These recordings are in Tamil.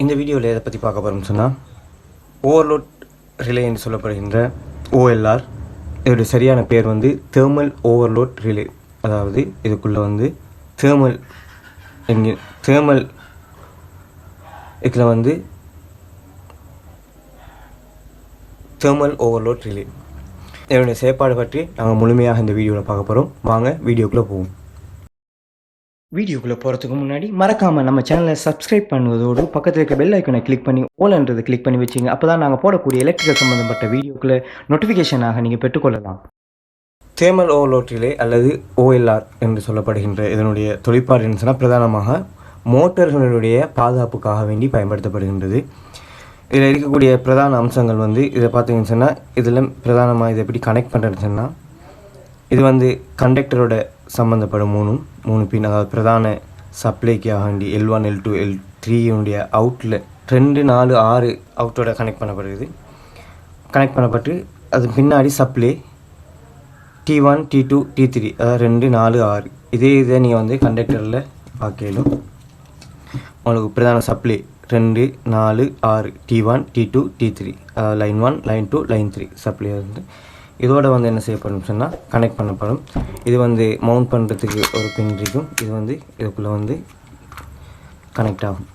இந்த வீடியோவில் எதை பற்றி பார்க்க போகிறோம்னு சொன்னால் ஓவர்லோட் ரிலே என்று சொல்லப்படுகின்ற OLR. இதோடைய சரியான பேர் வந்து தேர்மல் ஓவர்லோட் ரிலே. அதாவது இதுக்குள்ளே வந்து தேர்மல் இதில் வந்து தேர்மல் ஓவர்லோட் ரிலே. இதனுடைய செயற்பாடு பற்றி நாங்கள் முழுமையாக இந்த வீடியோவில் பார்க்க போகிறோம். வாங்க வீடியோக்குள்ளே போவோம். வீடியோக்குள்ளே போகிறதுக்கு முன்னாடி மறக்காமல் நம்ம சேனலை சப்ஸ்கிரைப் பண்ணுவதோடு பக்கத்தில் இருக்க பெல் ஐக்கனை கிளிக் பண்ணி ஓலன்றதை கிளிக் பண்ணி வச்சிங்க. அப்போ தான் நாங்கள் போடக்கூடிய எலக்ட்ரிக்கல் சம்மந்தப்பட்ட வீடியோக்குள்ளே நோட்டிஃபிகேஷனாக நீங்கள் பெற்றுக்கொள்ளலாம். தேர்மல் ஓவர்லோட் ரிலே அல்லது OLR என்று சொல்லப்படுகின்ற இதனுடைய தொழிற்பாடு என்ன சொன்னால் பிரதானமாக மோட்டர்களுடைய பாதுகாப்புக்காக வேண்டி பயன்படுத்தப்படுகின்றது. இதில் இருக்கக்கூடிய பிரதான அம்சங்கள் வந்து இதை பார்த்தீங்கன்னு சொன்னால் இதில் பிரதானமாக இதை எப்படி கனெக்ட் பண்ணுறதுன்னு சொன்னால் இது வந்து கண்டக்டரோட சம்மந்தப்படும் மூணு பின், அதாவது பிரதான சப்ளைக்காக வேண்டி L1 L2 L3 அவுட்டில் 2 4 6 அவுட்டோட கனெக்ட் பண்ணப்படுது. கனெக்ட் பண்ணப்பட்டு அது பின்னாடி சப்ளை T1 T2 T3 அதாவது 2 4 6 இதை நீங்கள் வந்து கண்டக்டரில் பார்க்கலும் உங்களுக்கு பிரதான சப்ளை 2 4 6 T1 T2 T3 அதாவது லைன் 1 லைன் 2 லைன் 3 சப்ளை வந்து இதோட வந்து என்ன செய்யப்படும் சொன்னால் கனெக்ட் பண்ணப்படும். இது வந்து மவுண்ட் பண்ணுறதுக்கு ஒரு பின் இருக்கும். இது வந்து இதுக்குள்ளே வந்து கனெக்ட் ஆகும்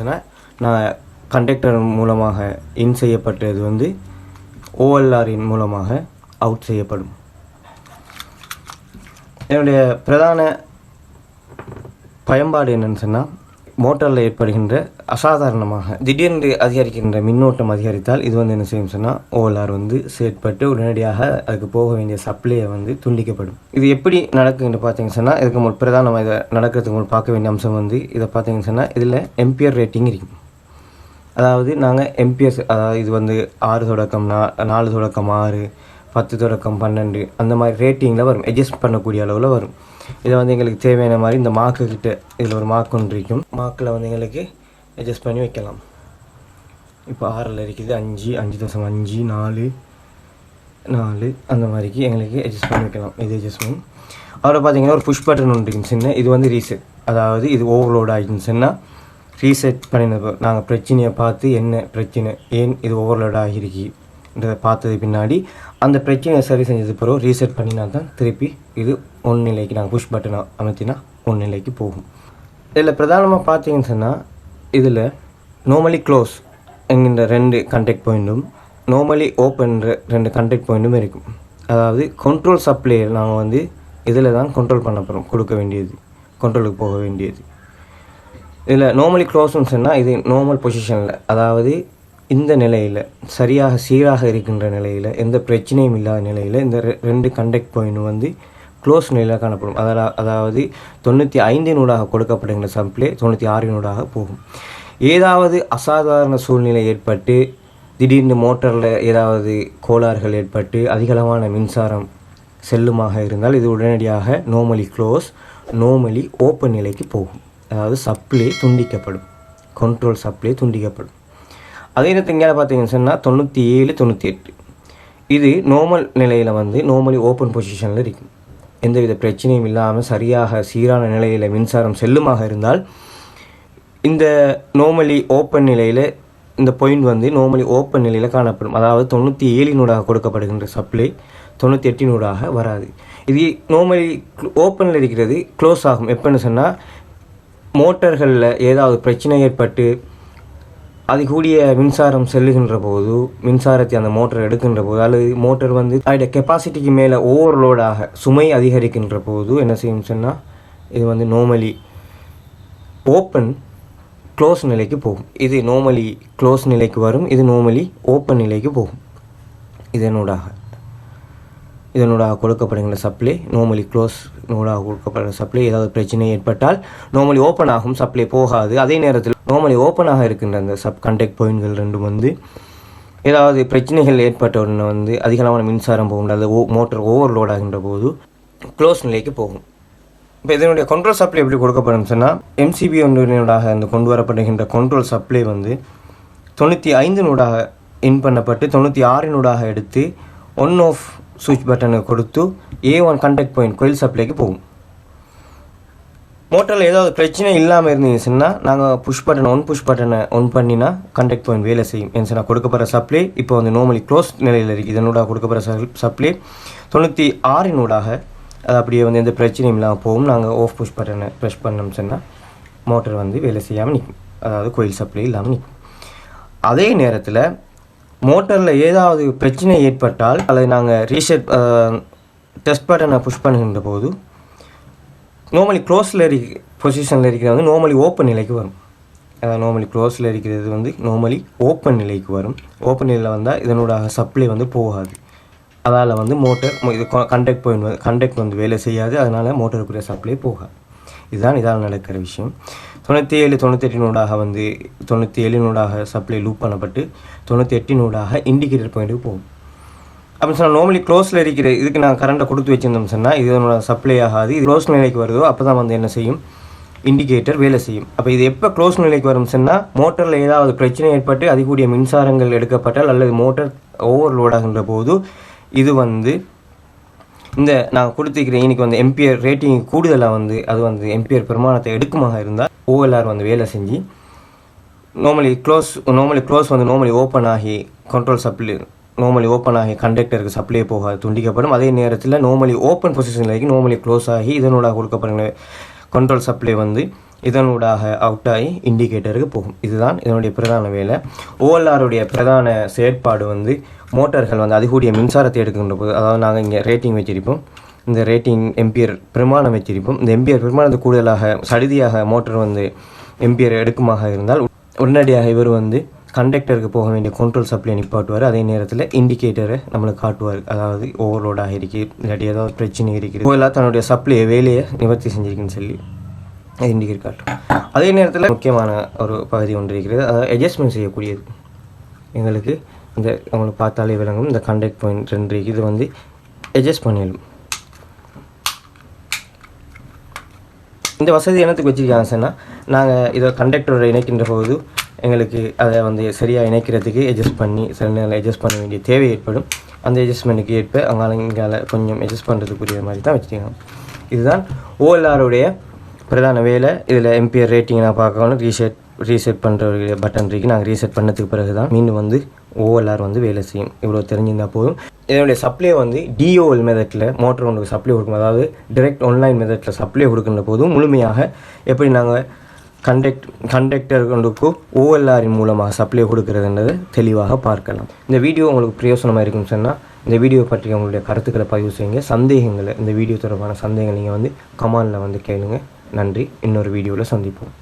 சொன்னால் நான் கண்டக்டர் மூலமாக இன் செய்யப்பட்டது வந்து OLRின் மூலமாக அவுட் செய்யப்படும். என்னுடைய பிரதான பயன்பாடு என்னென்னு சொன்னால் மோட்டரில் ஏற்படுகின்ற அசாதாரணமாக திடீரென்று அதிகரிக்கின்ற மின்னோட்டம் அதிகரித்தால் இது வந்து என்ன செய்யும் சொன்னால் OLR வந்து செயற்பட்டு உடனடியாக அதுக்கு போக வேண்டிய சப்ளையை வந்து துண்டிக்கப்படும். இது எப்படி நடக்குன்னு பார்த்தீங்கன்னு சொன்னால் இதுக்கு பிரதானமாக இதை நடக்கிறதுக்கு பார்க்க வேண்டிய அம்சம் வந்து இதை பார்த்தீங்கன்னு சொன்னால் இதில் எம்பியர் ரேட்டிங் இருக்கும். அதாவது நாங்கள் எம்பியர்ஸ், அதாவது இது வந்து 6 தொடக்கம் 4 தொடக்கம் 6 10 தொடக்கம் 12 அந்த மாதிரி ரேட்டிங்கில் வரும். அட்ஜஸ்ட் பண்ணக்கூடிய அளவில் வரும். இதை வந்து எங்களுக்கு தேவையான மாதிரி இந்த மார்க்கு கிட்ட இதில் ஒரு மார்க் ஒன்று இருக்கும். மார்க்கில் வந்து எங்களுக்கு அட்ஜஸ்ட் பண்ணி வைக்கலாம். இப்போ 6ல் இருக்குது 5 5.5 4 4 அந்த மாதிரிக்கு எங்களுக்கு அட்ஜஸ்ட் பண்ணி வைக்கலாம். இது அட்ஜஸ்ட்மெண்ட். அப்புறம் பார்த்தீங்கன்னா ஒரு புஷ் பட்டன் ஒன்று இருக்குன்னு சொன்னால் இது வந்து ரீசெட். அதாவது இது ஓவர்லோட் ஆகிடுன்னு சொன்னால் ரீசெட் பண்ணினது நாங்கள் பிரச்சனையை பார்த்து என்ன பிரச்சனை ஏன் இது ஓவர்லோட் ஆகிருக்கின்றதை பார்த்தது பின்னாடி அந்த பிரச்சனையை சரி செஞ்சது பிறகு ரீசெட் பண்ணினா தான் திருப்பி இது ஒன் நிலைக்கு நாங்கள் புஷ் பட்டனை அமர்த்தினா ஒன் நிலைக்கு போகும். இதில் பிரதானமாக பார்த்தீங்கன்னு சொன்னால் இதில் நார்மலி க்ளோஸ் என்கின்ற 2 கான்டாக்ட் பாயிண்ட்டும் நார்மலி ஓப்பன்ற 2 கான்டாக்ட் பாயிண்ட்டும் இருக்கும். அதாவது கண்ட்ரோல் சப்ளை நாங்கள் வந்து இதில் தான் கண்ட்ரோல் பண்ண போகிறோம், கொடுக்க வேண்டியது கண்ட்ரோலுக்கு போக வேண்டியது. இதில் நார்மலி க்ளோஸ்ன்னு சொன்னால் இது நார்மல் பொசிஷனில், அதாவது இந்த நிலையில் சரியாக சீராக இருக்கின்ற நிலையில் எந்த பிரச்சனையும் இல்லாத நிலையில் இந்த 2 கான்டாக்ட் பாயிண்ட் வந்து க்ளோஸ் நிலையில் காணப்படும். அதாவது 95 கொடுக்கப்படுகின்ற சப்ளை 96 போகும். ஏதாவது அசாதாரண சூழ்நிலை ஏற்பட்டு திடீர்னு மோட்டரில் ஏதாவது கோளாறுகள் ஏற்பட்டு அதிகளவான மின்சாரம் செல்லுமாக இருந்தால் இது உடனடியாக நார்மலி க்ளோஸ் நார்மலி ஓப்பன் நிலைக்கு போகும். அதாவது சப்ளை துண்டிக்கப்படும், கண்ட்ரோல் சப்ளை துண்டிக்கப்படும். அதே நேரத்தில் இங்கே பார்த்தீங்கன்னு சொன்னால் 97 98 இது நார்மல் நிலையில் வந்து நார்மலி ஓப்பன் பொசிஷனில் இருக்கும். எந்தவித பிரச்சனையும் இல்லாமல் சரியாக சீரான நிலையில் மின்சாரம் செல்லுமாக இருந்தால் இந்த நார்மலி ஓப்பன் நிலையில் இந்த பாயிண்ட் வந்து நார்மலி ஓப்பன் நிலையில் காணப்படும். அதாவது 97 கொடுக்கப்படுகின்ற சப்ளை 98 வராது. இது நார்மலி ஓப்பனில் இருக்கிறது க்ளோஸ் ஆகும். எப்போன்னு சொன்னால் மோட்டர்களில் ஏதாவது பிரச்சனை ஏற்பட்டு அதிகூடிய மின்சாரம் செல்லுகின்ற போது மின்சாரத்தை அந்த மோட்டர் எடுக்கின்ற போது அல்லது மோட்டர் வந்து அதோட கெப்பாசிட்டிக்கு மேலே ஓவர்லோடாக சுமை அதிகரிக்கின்ற போது என்ன செய்யும் சொன்னால் இது வந்து நார்மலி ஓப்பன் க்ளோஸ் நிலைக்கு போகும். இது நார்மலி க்ளோஸ் நிலைக்கு வரும், இது நார்மலி ஓப்பன் நிலைக்கு போகும். இதனூடாக கொடுக்கப்படுகின்ற சப்ளை நார்மலி க்ளோஸ் கொடுக்கப்படுகிற சப்ளை ஏதாவது பிரச்சனை ஏற்பட்டால் நார்மலி ஓப்பன் ஆகும், சப்ளை போகாது. அதே நேரத்தில் நார்மலி ஓப்பனாக இருக்கின்ற அந்த கான்டாக்ட் பாயிண்ட்கள் 2 வந்து ஏதாவது பிரச்சனைகள் ஏற்பட்ட உடனே வந்து அதிகமான மின்சாரம் போகும், அல்லது மோட்டர் ஓவர்லோட் ஆகின்ற போது க்ளோஸ் நிலைக்கு போகும். இப்போ இதனுடைய கண்ட்ரோல் சப்ளை எப்படி கொடுக்கப்படும் சொன்னால் MCB ஒன்றினூடாக அந்த கொண்டு வரப்படுகின்ற கண்ட்ரோல் சப்ளை வந்து 95 இன் பண்ணப்பட்டு 96 எடுத்து ஒன் ஆஃப் சுவிட்ச் பட்டனை கொடுத்து A1 கான்டாக்ட் பாயிண்ட் கோயில் சப்ளைக்கு போகும். மோட்டரில் ஏதாவது பிரச்சனை இல்லாமல் இருந்துச்சுன்னா நாங்கள் புஷ் பட்டனை ஒன் பண்ணினா கண்டக்ட் பாயிண்ட் வேலை செய்யும். ஏன்னு சொன்னால் கொடுக்கப்படுற சப்ளை இப்போ வந்து நார்மலி க்ளோஸ் நிலையில் இருக்குது. இதனூடாக கொடுக்கப்படுற சப்ளை 96 அது அப்படியே வந்து எந்த பிரச்சனையும் இல்லாமல் போகும். நாங்கள் ஆஃப் புஷ் பட்டனை ப்ரெஷ் பண்ணோம்னு சொன்னால் மோட்டர் வந்து வேலை செய்யாமல் நிற்கும், அதாவது கோயில் சப்ளை இல்லாமல் நிற்கும். அதே நேரத்தில் மோட்டரில் ஏதாவது பிரச்சனை ஏற்பட்டால் அதை நாங்கள் ரீசெட் டெஸ்ட் பட்டனை புஷ் பண்ணுகின்ற போது நார்மலி க்ளோஸில் பொசிஷனில் இருக்கிறது வந்து நார்மலி ஓப்பன் நிலைக்கு வரும். அதாவது நார்மலி க்ளோஸில் இருக்கிறது வந்து நார்மலி ஓப்பன் நிலைக்கு வரும். ஓப்பன் நிலையில் வந்தால் இதனோட சப்ளை வந்து போகாது. அதால் வந்து மோட்டர் இது கண்டக்ட் வந்து வேலை செய்யாது. அதனால் மோட்டருக்குரிய சப்ளை போகாது. இதுதான் இதால் நடக்கிற விஷயம். 97 வந்து 97 சப்ளை லூப் பண்ணப்பட்டு 98 இண்டிகேட்டர் பாயிண்ட்டுக்கு போகும். அப்படின்னு சொன்னால் நார்மலி க்ளோஸில் இருக்கிற இதுக்கு நான் கரண்ட்டை கொடுத்து வச்சுருந்தோம் சொன்னால் இதனோட சப்ளை ஆகாது. இது க்ளோஸ் நிலைக்கு வருதோ அப்போ தான் வந்து என்ன செய்யும், இண்டிகேட்டர் வேலை செய்யும். அப்போ இது எப்போ க்ளோஸ் நிலைக்கு வரும் சொன்னால் மோட்டரில் ஏதாவது பிரச்சனை ஏற்பட்டு அதிகூடிய மின்சாரங்கள் எடுக்கப்பட்டால் அல்லது மோட்டர் ஓவர்லோட் ஆகின்ற போது இது வந்து இந்த நான் கொடுத்துருக்கிற இன்றைக்கி வந்து எம்பியர் ரேட்டிங் கூடுதலாக வந்து அது வந்து எம்பியர் பிரமாணத்தை எடுக்குமாக இருந்தால் OLR வந்து வேலை செஞ்சு நார்மலி க்ளோஸ் வந்து நார்மலி ஓப்பன் ஆகி கண்ட்ரோல் சப்ளை நார்மலி ஓப்பன் ஆகி கண்டக்டருக்கு சப்ளை போகாது, துண்டிக்கப்படும். அதே நேரத்தில் நார்மலி ஓப்பன் பொசிஷனில் நார்மலி க்ளோஸ் ஆகி இதனூடாக கொடுக்கப்படுற கண்ட்ரோல் சப்ளை வந்து இதனூடாக அவுட் ஆகி இண்டிகேட்டருக்கு போகும். இதுதான் இதனுடைய பிரதான வேலை. OLRுடைய பிரதான செயற்பாடு வந்து மோட்டார்கள் வந்து அதிகூடிய மின்சாரத்தை எடுக்கின்ற போது, அதாவது நாங்கள் இங்கே ரேட்டிங் வச்சிருப்போம், இந்த ரேட்டிங் எம்பியர் பிரமாணம் வச்சிருப்போம். இந்த எம்பியர் பிரமாணத்து கூடுதலாக சடுதியாக மோட்டர் வந்து எம்பியர் எடுக்குமாக இருந்தால் உடனடியாக இவர் வந்து கண்டக்டருக்கு போக வேண்டிய கண்ட்ரோல் சப்ளை நிப்பாட்டுவார். அதே நேரத்தில் இண்டிகேட்டரை நம்மளுக்கு காட்டுவார், அதாவது ஓவர்லோடாக இருக்குது இல்லாட்டி ஏதாவது பிரச்சனை இருக்குது, OLR தன்னுடைய சப்ளை வேலையை நிவர்த்தி செஞ்சிருக்குன்னு சொல்லி இண்டிகேட் காட்டும். அதே நேரத்தில் முக்கியமான ஒரு பகுதி ஒன்று இருக்கிறது, அதாவது அட்ஜஸ்ட்மெண்ட் செய்யக்கூடியது. எங்களுக்கு உங்களுக்கு பார்த்தாலே விளங்கும், இந்த கண்டக்ட் பாயிண்ட் 2 இது வந்து அட்ஜஸ்ட் பண்ணிடும். இந்த வசதி என்னத்துக்கு வச்சுருக்காங்க சொன்னால் நாங்கள் இதை கண்டக்டரோட இணைக்கின்ற போது எங்களுக்கு அதை வந்து சரியாக இணைக்கிறதுக்கு அட்ஜஸ்ட் பண்ண வேண்டிய தேவை ஏற்படும். அந்த அட்ஜஸ்ட்மெண்ட்டுக்கு ஏற்ப இங்கால கொஞ்சம் அட்ஜஸ்ட் பண்ணுறதுக்குரிய மாதிரி தான் வச்சுருக்காங்க. இதுதான் OLRுடைய பிரதான வேலை. இதில் எம்பியர் ரேட்டிங் நான் பார்க்கணும், ரீசெட் பண்ணுற ஒரு பட்டன் இருக்குது. நாங்கள் ரீசெட் பண்ணதுக்கு பிறகு தான் மீண்டும் வந்து OLR வந்து வேலை செய்யும். இவ்வளோ தெரிஞ்சிருந்தால் போதும். இதனுடைய சப்ளை வந்து DOL மெத்தடில் மோட்டர் ஒன்றுக்கு சப்ளை கொடுக்கும், அதாவது டைரெக்ட் ஆன்லைன் மெத்தடில் சப்ளை கொடுக்கின்ற போதும் முழுமையாக எப்படி நாங்கள் கண்டக்டர் கொண்டுக்கு OLRின் மூலமாக சப்ளை கொடுக்கறதுன்றதை தெளிவாக பார்க்கலாம். இந்த வீடியோ உங்களுக்கு பிரயோசனமாக இருக்குன்னு சொன்னால் இந்த வீடியோ பற்றி உங்களுடைய கருத்துக்களை பதிவு செய்யுங்க. சந்தேகங்களை, இந்த வீடியோ தொடர்பான சந்தேகங்கள் நீங்கள் வந்து கமெண்டில் வந்து கேளுங்க. நன்றி. இன்னொரு வீடியோவில் சந்திப்போம்.